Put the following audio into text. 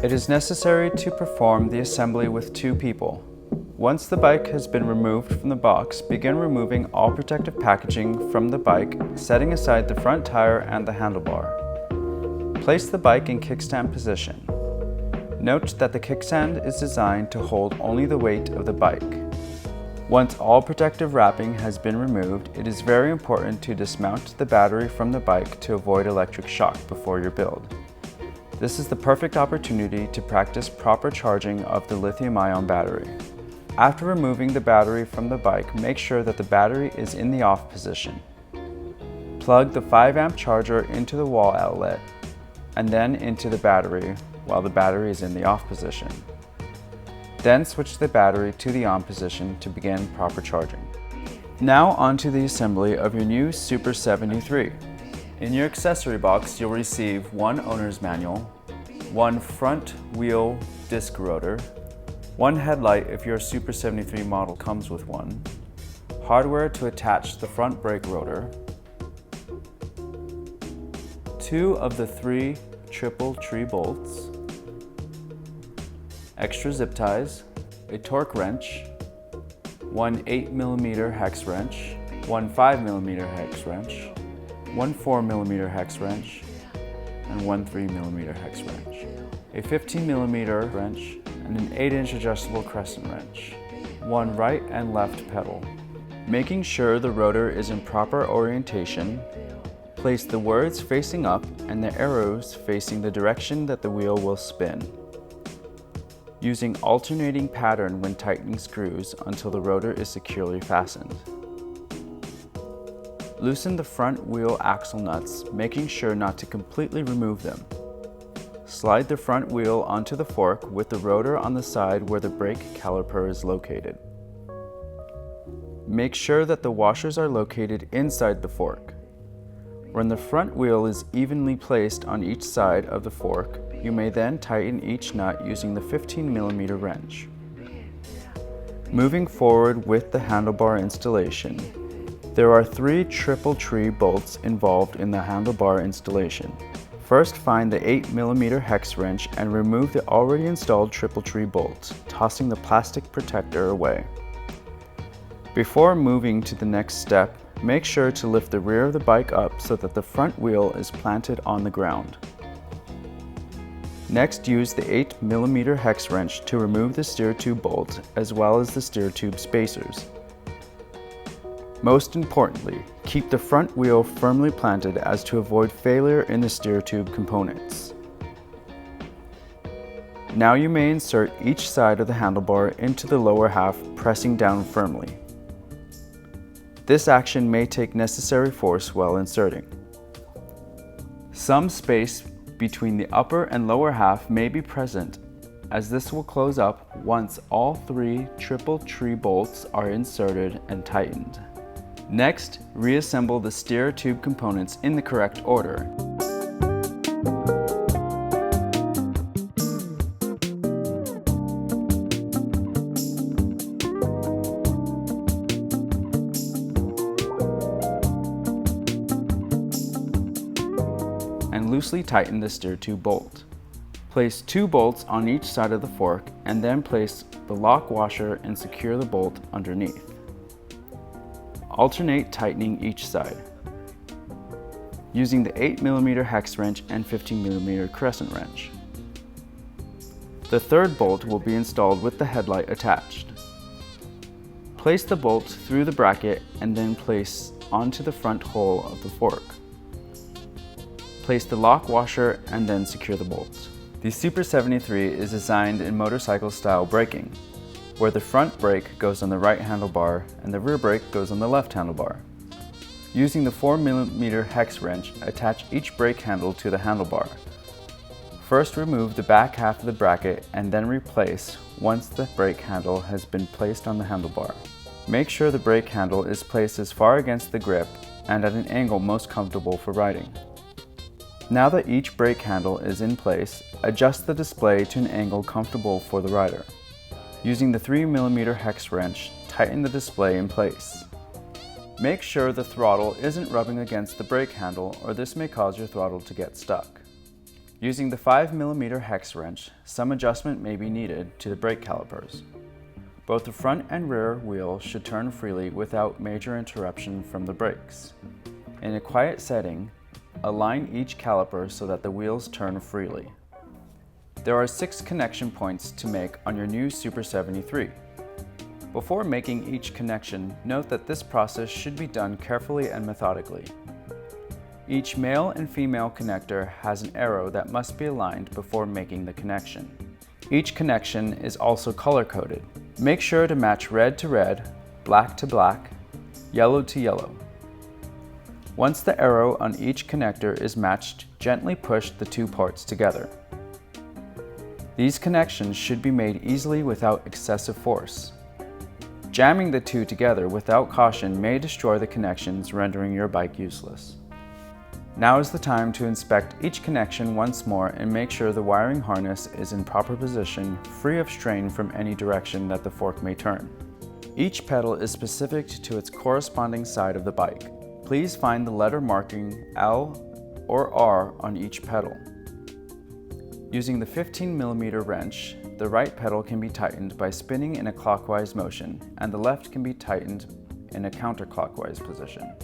It is necessary to perform the assembly with 2 people. Once the bike has been removed from the box, begin removing all protective packaging from the bike, setting aside the front tire and the handlebar. Place the bike in kickstand position. Note that the kickstand is designed to hold only the weight of the bike. Once all protective wrapping has been removed, it is very important to dismount the battery from the bike to avoid electric shock before your build. This is the perfect opportunity to practice proper charging of the lithium-ion battery. After removing the battery from the bike, make sure that the battery is in the off position. Plug the 5-amp charger into the wall outlet and then into the battery while the battery is in the off position. Then switch the battery to the on position to begin proper charging. Now onto the assembly of your new SUPER73. In your accessory box, you'll receive 1 owner's manual, 1 front wheel disc rotor, 1 headlight if your SUPER73 model comes with one, hardware to attach the front brake rotor, 2 of the 3 triple tree bolts, extra zip ties, a torque wrench, 1 8mm hex wrench, 1 5mm hex wrench, 1 4mm hex wrench, and 1 3mm hex wrench, a 15mm wrench, and an 8-inch adjustable crescent wrench, 1 right and left pedal. Making sure the rotor is in proper orientation, place the words facing up and the arrows facing the direction that the wheel will spin. Using alternating pattern when tightening screws until the rotor is securely fastened. Loosen the front wheel axle nuts, making sure not to completely remove them. Slide the front wheel onto the fork with the rotor on the side where the brake caliper is located. Make sure that the washers are located inside the fork. When the front wheel is evenly placed on each side of the fork, you may then tighten each nut using the 15mm wrench. Moving forward with the handlebar installation, there are 3 triple tree bolts involved in the handlebar installation. First, find the 8mm hex wrench and remove the already installed triple tree bolts, tossing the plastic protector away. Before moving to the next step, make sure to lift the rear of the bike up so that the front wheel is planted on the ground. Next, use the 8mm hex wrench to remove the steer tube bolt as well as the steer tube spacers. Most importantly, keep the front wheel firmly planted as to avoid failure in the steer tube components. Now you may insert each side of the handlebar into the lower half, pressing down firmly. This action may take necessary force while inserting. Some space between the upper and lower half may be present, as this will close up once all 3 triple tree bolts are inserted and tightened. Next, reassemble the steer tube components in the correct order. And loosely tighten the steer tube bolt. Place 2 bolts on each side of the fork and then place the lock washer and secure the bolt underneath. Alternate tightening each side, using the 8mm hex wrench and 15mm crescent wrench. The 3rd bolt will be installed with the headlight attached. Place the bolt through the bracket and then place onto the front hole of the fork. Place the lock washer and then secure the bolts. The SUPER73 is designed in motorcycle style braking, where the front brake goes on the right handlebar and the rear brake goes on the left handlebar. Using the 4mm hex wrench, attach each brake handle to the handlebar. First, remove the back half of the bracket and then replace once the brake handle has been placed on the handlebar. Make sure the brake handle is placed as far against the grip and at an angle most comfortable for riding. Now that each brake handle is in place, adjust the display to an angle comfortable for the rider. Using the 3mm hex wrench, tighten the display in place. Make sure the throttle isn't rubbing against the brake handle, or this may cause your throttle to get stuck. Using the 5mm hex wrench, some adjustment may be needed to the brake calipers. Both the front and rear wheels should turn freely without major interruption from the brakes. In a quiet setting, align each caliper so that the wheels turn freely. There are 6 connection points to make on your new SUPER73. Before making each connection, note that this process should be done carefully and methodically. Each male and female connector has an arrow that must be aligned before making the connection. Each connection is also color-coded. Make sure to match red to red, black to black, yellow to yellow. Once the arrow on each connector is matched, gently push the 2 parts together. These connections should be made easily without excessive force. Jamming the 2 together without caution may destroy the connections, rendering your bike useless. Now is the time to inspect each connection once more and make sure the wiring harness is in proper position, free of strain from any direction that the fork may turn. Each pedal is specific to its corresponding side of the bike. Please find the letter marking L or R on each pedal. Using the 15mm wrench, the right pedal can be tightened by spinning in a clockwise motion, and the left can be tightened in a counterclockwise position.